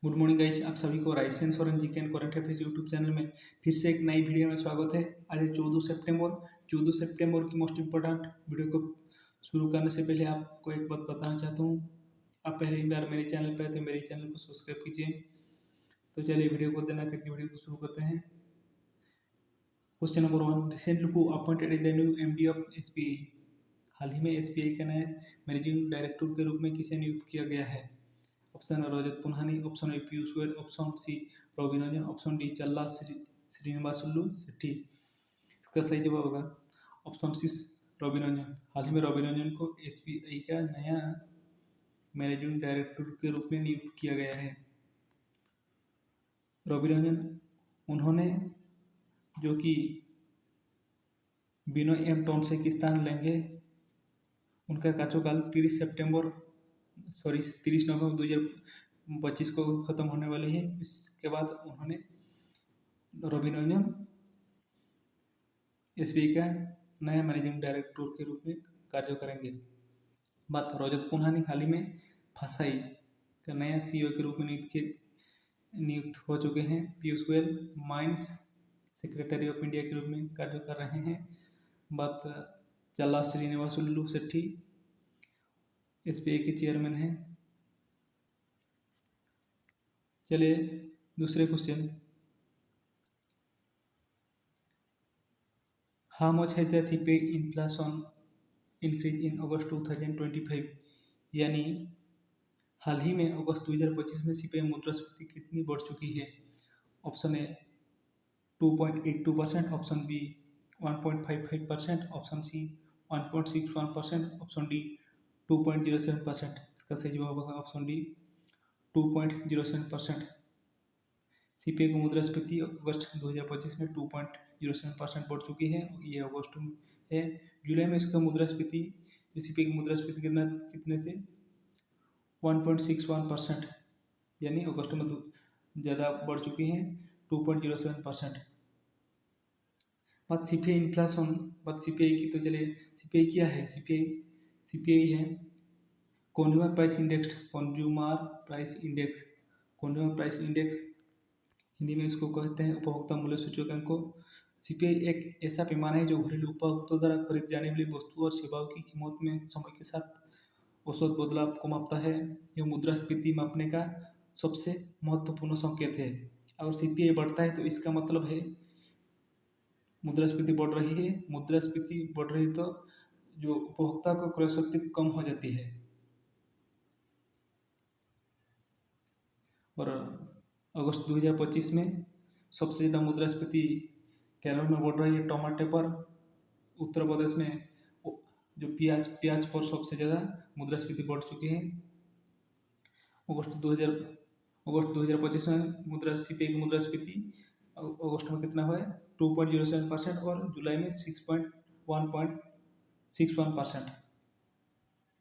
Good morning guys, आप सभी को राइसेंस सोरेन जी के and current affairs YouTube channel में फिर से एक नई वीडियो में स्वागत है। आज है 14 सितंबर की मोस्ट इम्पोर्टेंट वीडियो को शुरू करने से पहले आपको एक बात बताना चाहता हूँ। आप पहली बार मेरे चैनल पर तो मेरे चैनल को सब्सक्राइब कीजिए। तो चलिए वीडियो को देना करके वीडियो को शुरू करते हैं। Question number 1, recently who appointed the new MD of SBI. हाल ही में एसबीआई के नए मैनेजिंग डायरेक्टर के रूप में किसे नियुक्त किया गया है? ऑप्शन है Rajat Punhani, option A Piyush Goyal, option C Ravi Ranjan, option D Challa Srinivasulu Setty. इसका सही जवाब होगा ऑप्शन सी रवि रंजन। हाल ही में रवि रंजन को एसबीआई का नया मैनेजिंग डायरेक्टर के रूप में नियुक्त किया गया है। रवि रंजन उन्होंने जो कि बिनोय एम टोन से की स्थान लेंगे। उनका कार्यकाल 30 नवंबर 2025 को खत्म होने वाली है। इसके बाद उन्होंने रवि रंजन एसबीआई का नया मैनेजिंग डायरेक्टर के रूप में कार्य करेंगे। बात रजत पुन्हानी हाल ही में फासाई का नया सीईओ के रूप में नियुक्त हो चुके हैं। Piyush Goyal mines secretary of India के रूप में कार्य कर रहे हैं। बात चल्ला श्रीनिवासुलु शेट्टी एसबीआई के चेयरमैन हैं। चलिए दूसरे question, how much has the CPI inflation increase in August 2025। यानी हाल ही में अगस्त 2025 में सीपीआई मुद्रास्फीति कितनी बढ़ चुकी है? Option A 2.82%, option B 1.55%, option C 1.61%, option D 2.07%। इसका सही जवाब होगा ऑप्शन डी 2.07%। सीपीआई की मुद्रास्फीति अगस्त 2025 में 2.07% बढ़ चुकी है। ये अगस्त में है। जुलाई में इसका मुद्रास्फीति सीपीआई की मुद्रास्फीति कितने थे? 1.61%। यानी अगस्त में ज़्यादा बढ़ चुकी है 2.07%। बात सीपीआई इन्फ्लेशन, बात सीपीआई की, तो चलिए सीपीआई क्या है? सीपीआई है consumer price index, consumer price index, consumer price index Hindi में इसको कहते हैं उपभोक्ता मूल्य सूचकांक को। सीपीआई एक ऐसा पैमाना है जो घरेलू उपभोक्ताओं द्वारा खरीद जाने वाली वस्तुओं और सेवाओं की कीमत में समय के साथ औसत बदलाव को मापता है। यह मुद्रास्फीति मापने का सबसे महत्वपूर्ण संकेत है। अगर सीपीआई बढ़ता है तो इसका मतलब है मुद्रास्फीति बढ़ रही है। मुद्रास्फीति बढ़ रही तो जो उपभोक्ता को क्रय शक्ति कम हो जाती है। और अगस्त 2025 में सबसे ज़्यादा मुद्रास्फीति केरल में बढ़ रही है टमाटे पर। उत्तर प्रदेश में जो प्याज पर सबसे ज़्यादा मुद्रास्फीति बढ़ चुकी है। अगस्त 2025 में सीपीआई की मुद्रास्फीति अगस्त में कितना हुआ है? 2.07% और जुलाई में 1.61%।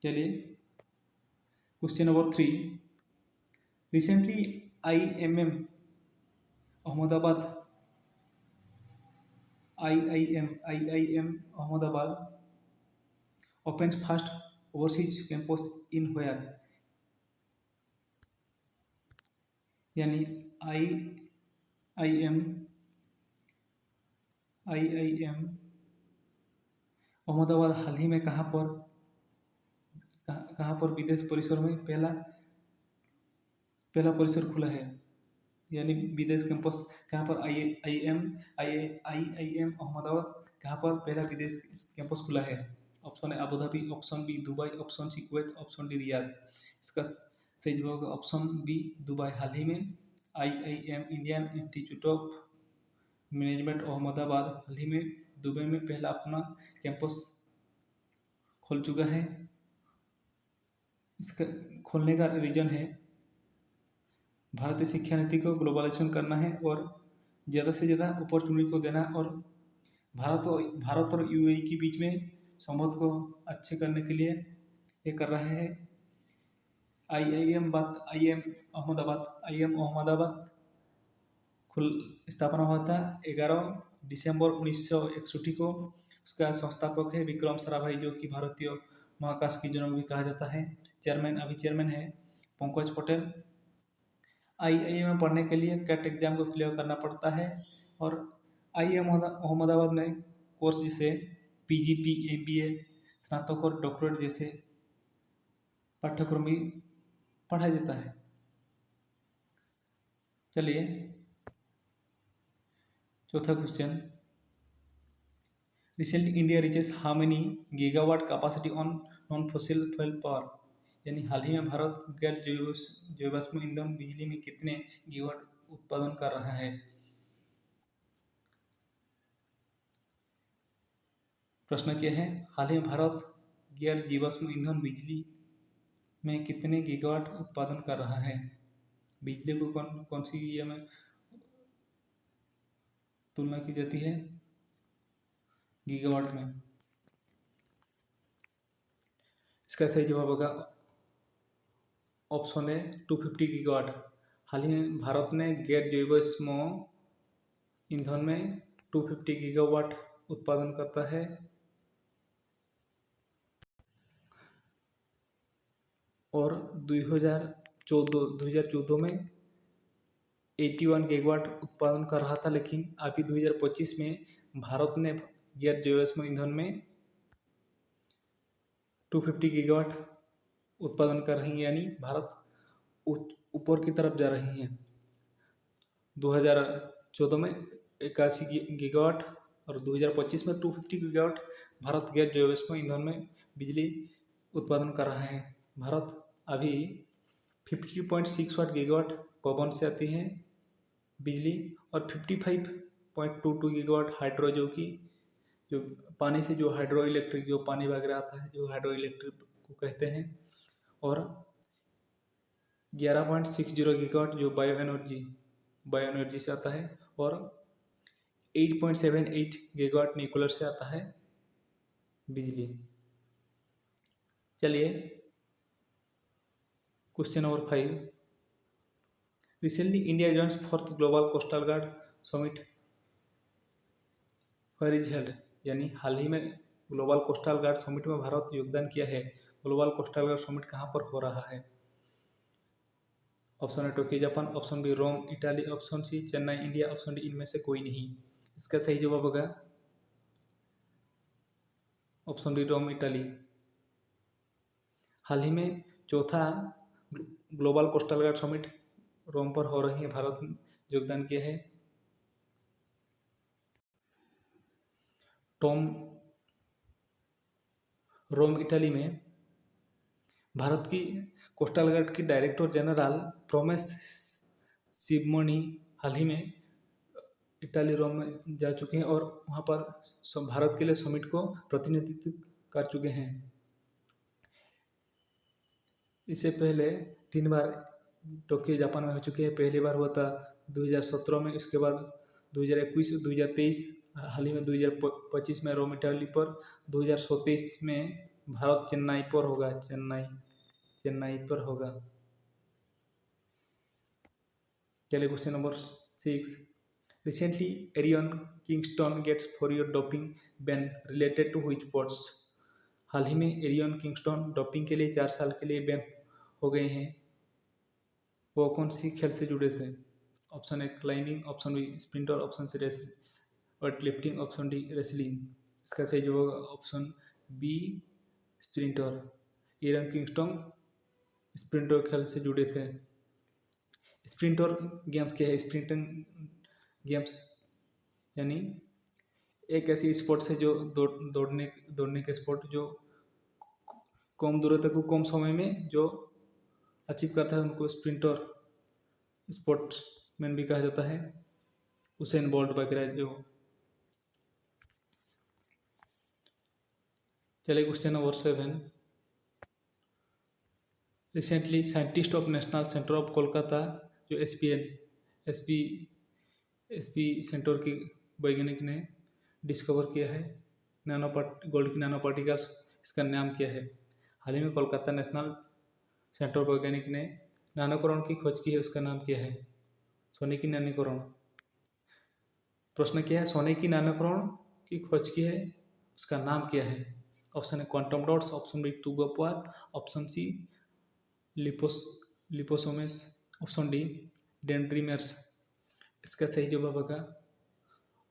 चलिए question number 3, recently IIM Ahmedabad opened first overseas campus in where? यानी IIM अहमदाबाद हाल ही में कहाँ पर विदेश परिसर में पहला परिसर खुला है? यानी विदेश कैंपस कहाँ पर? IIM अहमदाबाद कहाँ पर पहला विदेश कैंपस खुला है? ऑप्शन है Abu Dhabi, option B Dubai, option C Kuwait, option D Riyadh. इसका सही जवाब होगा ऑप्शन बी दुबई। हाल ही में IIM Indian Institute of Management Ahmedabad हाल ही में दुबई में पहला अपना कैंपस खोल चुका है। इसका खोलने का रीज़न है भारतीय शिक्षा नीति को ग्लोबलाइजेशन करना है और ज़्यादा से ज़्यादा अपॉर्चुनिटी को देना और भारत और यूएई के बीच में संबंध को अच्छे करने के लिए ये कर रहे हैं। IIM अहमदाबाद स्थापना हुआ था 11 दिसंबर 1961 को। उसका संस्थापक है विक्रम साराभाई, जो कि भारतीय महाकाश की जनक भी कहा जाता है। अभी चेयरमैन है पंकज पटेल। IIM में पढ़ने के लिए कैट एग्ज़ाम को क्लियर करना पड़ता है। और IIM अहमदाबाद में कोर्स जैसे PGP, MBA, स्नातक और डॉक्टरेट जैसे पाठ्यक्रम भी पढ़ाया जाता है। चलिए चौथा question, recently India reaches how many gigawatt capacity on non fossil fuel power, यानी हाल ही में भारत गैर जैववाष्प ईंधन बिजली में कितने गीगावाट उत्पादन कर रहा है। प्रश्न क्या है, हाल ही में भारत गैर जीवाश्म ईंधन बिजली में कितने गीगावाट उत्पादन कर रहा है। बिजली को कौन सी ये में तुलना की जाती है, गीगावाट में। इसका सही जवाब होगा ऑप्शन है 250 गीगावाट। हाल ही में भारत ने गैर जैववाष्प ईंधन में 250 गीगावाट उत्पादन करता है। और 2014 में 81 गीगावाट उत्पादन कर रहा था, लेकिन अभी 2025 में भारत ने गैर जैववाष्प ईंधन में 250 गीगावाट उत्पादन कर रही है, यानी भारत ऊपर की तरफ जा रही है। 2014 में 81 गीगावाट और 2025 में 250 गीगावाट भारत गैर जैववाष्प ईंधन में बिजली उत्पादन कर रहा है। भारत अभी 50.6 वाट गीगावाट पवन से आती है बिजली और 55.22 गीगावाट हाइड्रो, जो पानी से जो हाइड्रो इलेक्ट्रिक जो पानी वगैरह आता है, जो हाइड्रो इलेक्ट्रिक को कहते हैं। और 11.60 गीगावाट जो बायो एनर्जी से आता है। और 8.78 गीगावाट न्यूक्लियर से आता है बिजली। चलिए question number 5, recently India joins fourth global coastal guard summit where is held, यानी हाल ही में ग्लोबल कोस्टल गार्ड समिट में भारत योगदान किया है। ग्लोबल कोस्टल गार्ड समिट कहाँ पर हो रहा है। ऑप्शन है Tokyo Japan, option B Rome Italy, option C Chennai India, option D इनमें से कोई नहीं। इसका सही जवाब होगा ऑप्शन बी रोम इटाली। हाल ही में चौथा global coastal guard summit Rome पर हो रही है, भारत ने योगदान किया है। रोम इटली में भारत की कोस्टल गार्ड की डायरेक्टर जनरल प्रोमेस शिवमणि हाल ही में इटली रोम में जा चुके हैं और वहाँ पर भारत के लिए समिट को प्रतिनिधित्व कर चुके हैं। इससे पहले 3 बार टोक्यो जापान में हो चुके हैं। पहली बार हुआ था 2017 में, इसके बाद 2021, 2023, हाल ही में 2025 में रोम इटली पर, 2027 में भारत चेन्नई पर होगा। चेन्नई पर होगा। चलिए question number 6, recently Arian Kingston gets four year doping ban related to which sports, हाल ही में एरियन किंगस्टन डोपिंग के लिए 4 साल के लिए बैन हो गए हैं। वो कौन सी खेल से जुड़े थे। Option A climbing, option B sprinter, option C wrestling weight lifting, option D wrestling. इसका सही जवाब होगा option B sprinter. Arian Kingston sprinter खेल से जुड़े थे। स्प्रिंटर गेम्स क्या है। स्प्रिंटिंग गेम्स यानी एक ऐसी स्पोर्ट्स है जो दौड़ने के स्पोर्ट जो कम दूरत्व को कम समय में जो अचीव करता है उनको स्प्रिंटर स्पोर्ट्समैन भी कहा जाता है। उसेन बोल्ट वगैरह जो। चलिए question number 7, recently scientist of national centre of Kolkata जो एसपी सेंटर की वैज्ञानिक ने डिस्कवर किया है गोल्ड की नैनो पार्टिकल्स। इसका नाम क्या है। हाल ही में कोलकाता नेशनल सेंटर वैज्ञानिक ने नानोकरण की खोज की है, उसका नाम क्या है। सोने की नानोकरण। प्रश्न क्या है, सोने की नानोकरण की खोज की है, उसका नाम क्या है। ऑप्शन है quantum dots, option B tube of, option C liposomes, option D dendrimers. इसका सही जवाब होगा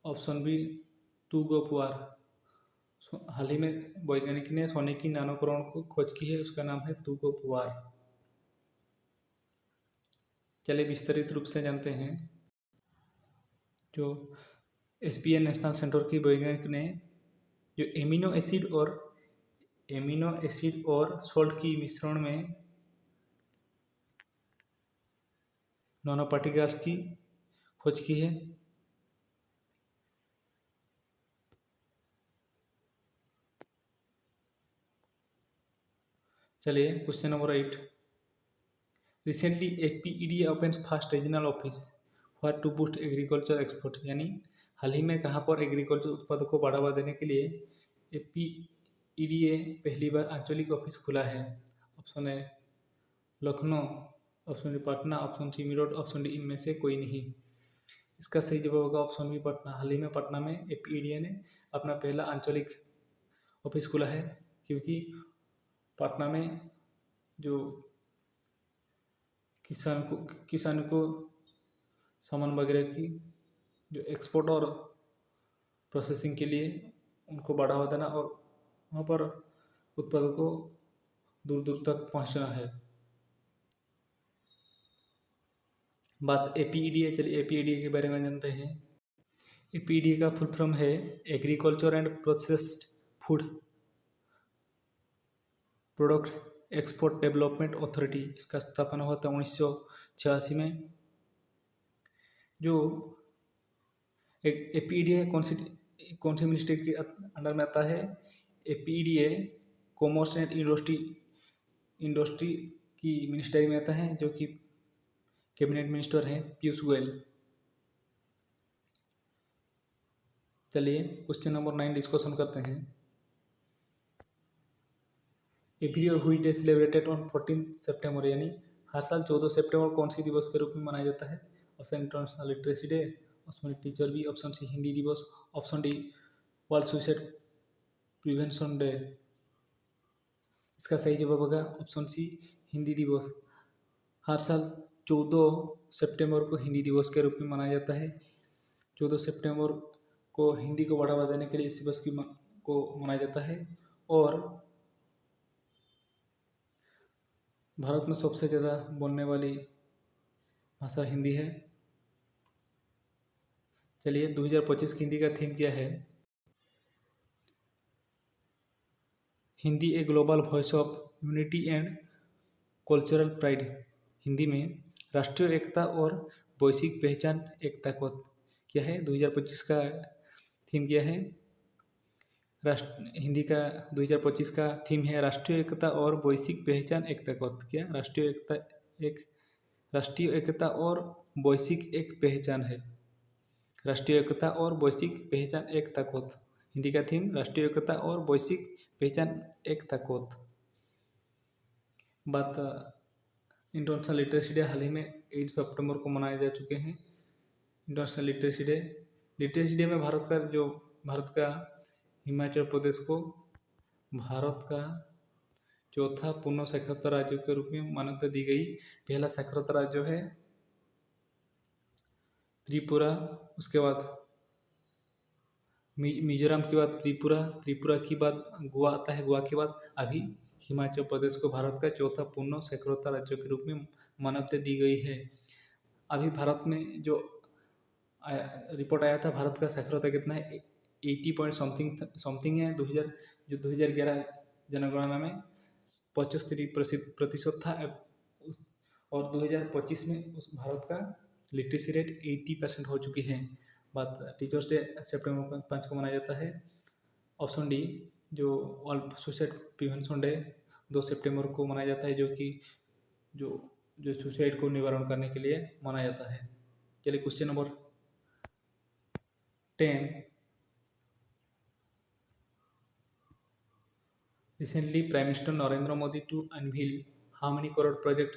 option B tug of war. हाल ही में वैज्ञानिक ने सोने की नानोकरण को खोज की है, उसका नाम है टूग ऑफ वार। चलिए विस्तारित रूप से जानते हैं। जो SPN नेशनल सेंटर की वैज्ञानिक ने जो एमिनो एसिड और सॉल्ट की मिश्रण में नैनो पार्टिकल्स की खोज की है। चलिए question number 8। Recently APEDA opens first regional office for to boost agriculture export. यानी हाल ही में कहाँ पर एग्रीकल्चर उत्पादों को बढ़ावा देने के लिए APEDA पहली बार आंचलिक ऑफिस खुला है। ऑप्शन है Lucknow, option D Patna, option C Meerut, option D इनमें से कोई नहीं। इसका सही जवाब होगा ऑप्शन बी पटना। हाल ही में पटना में APEDA ने अपना पहला आंचलिक ऑफिस खुला है, क्योंकि पटना में जो किसान को सामान वगैरह की जो एक्सपोर्ट और प्रोसेसिंग के लिए उनको बढ़ावा देना और वहाँ पर उत्पादों को दूर दूर तक पहुँचना है। बात APEDA, चलिए APEDA के बारे में जानते हैं। APEDA का फुल फॉर्म है agriculture and processed food product export development authority. इसका स्थापना हुआ था 1986 में। जो APEDA कौन सी मिनिस्ट्री के अंडर में आता है? APEDA कॉमर्स एंड इंडस्ट्री की मिनिस्ट्री में आता है, जो कि कैबिनेट मिनिस्टर हैं पीयूष गोयल। चलिए क्वेश्चन नंबर 9 डिस्कशन करते हैं। एवरी ईयर हुई डे सेलिब्रेटेड ऑन 14 सितंबर। यानी हर साल 14 सितंबर कौन सी दिवस के रूप में मनाया जाता है? Option international literacy day, option teacher B, option C Hindi Diwas, option D world suicide prevention day. इसका सही जवाब होगा ऑप्शन सी हिंदी दिवस। हर साल 14 सितंबर को हिंदी दिवस के रूप में मनाया जाता है। 14 सितंबर को हिंदी को बढ़ावा देने के लिए इस दिवस को मनाया जाता है। और भारत में सबसे ज़्यादा बोलने वाली भाषा हिंदी है। चलिए 2025 की हिंदी का थीम क्या है? Hindi A global voice of unity and cultural pride. Hindi में राष्ट्रीय एकता और वैश्विक पहचान एक ताकत। क्या है 2025 का थीम? क्या है? हिंदी का 2025 का थीम है राष्ट्रीय एकता और वैश्विक पहचान एक ताकत। क्या राष्ट्रीय एकता और वैश्विक एक पहचान है। राष्ट्रीय एकता और वैश्विक पहचान एक ताकत। हिंदी का थीम राष्ट्रीय एकता और वैश्विक पहचान एक ताकत। बात इंटरनेशनल लिटरेसी डे हाल ही में 8 सितंबर को मनाए जा चुके हैं। इंटरनेशनल लिटरेसी डे में भारत का हिमाचल प्रदेश को भारत का चौथा पूर्ण साक्षरता राज्य के रूप में मान्यता दी गई। पहला साक्षरता राज्य है त्रिपुरा, उसके बाद मिजोरम के बाद त्रिपुरा के बाद गोवा आता है, गोवा के बाद अभी हिमाचल प्रदेश को भारत का चौथा पूर्ण साक्षरता राज्य के रूप में मान्यता दी गई है। अभी भारत में जो रिपोर्ट आया था, भारत का साक्षरता कितना है? 80 पॉइंट समथिंग है। 2011 जनगणना में 75% था। और 2025 में उस भारत का लिटरेसी रेट 80% हो चुकी है। बात टीचर्स डे सितंबर 5 को मनाया जाता है। ऑप्शन डी जो वर्ल्ड सुसाइड प्रिवेंशन डे 2 सितंबर को मनाया जाता है, जो कि जो सुसाइड को निवारण करने के लिए मनाया जाता है। चलिए question number 10। Recently prime minister Narendra Modi to unveil how many crore project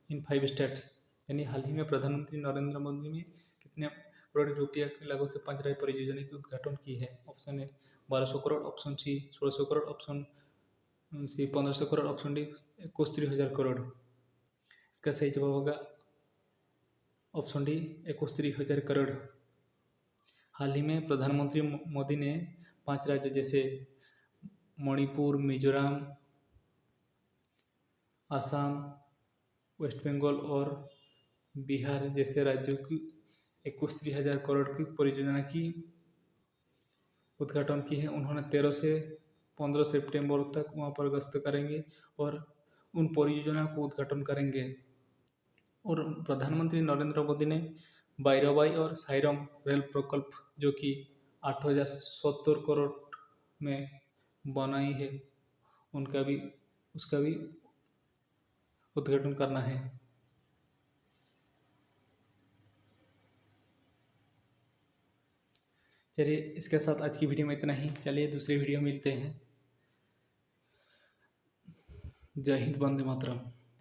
in 5 states. यानी हाल ही में प्रधानमंत्री नरेंद्र मोदी ने कितने करोड़ रुपया के लागत से 5 राज्य परियोजना की उद्घाटन की है? Option A 1200 crore, option C 1600 crore, option C 1500 crore, option D 71,000 crore. इसका सही जवाब होगा ऑप्शन डी 61,000 करोड़। हाल ही में प्रधानमंत्री मोदी ने 5 राज्यों जैसे मणिपुर, मिजोरम, असम, वेस्ट बंगाल और बिहार जैसे राज्यों की 61,000 करोड़ की परियोजना की उद्घाटन की है। उन्होंने 13 से 15 सितंबर तक वहां पर गश्त करेंगे और उन परियोजना को उद्घाटन करेंगे। और प्रधानमंत्री नरेंद्र मोदी ने बायराबाई और साइरम रेल प्रकल्प जो कि 8,070 करोड़ में बनाई है उसका भी उद्घाटन करना है। चलिए इसके साथ आज की वीडियो में इतना ही। चलिए दूसरे वीडियो में मिलते हैं। जय हिंद, वंदे मातरम।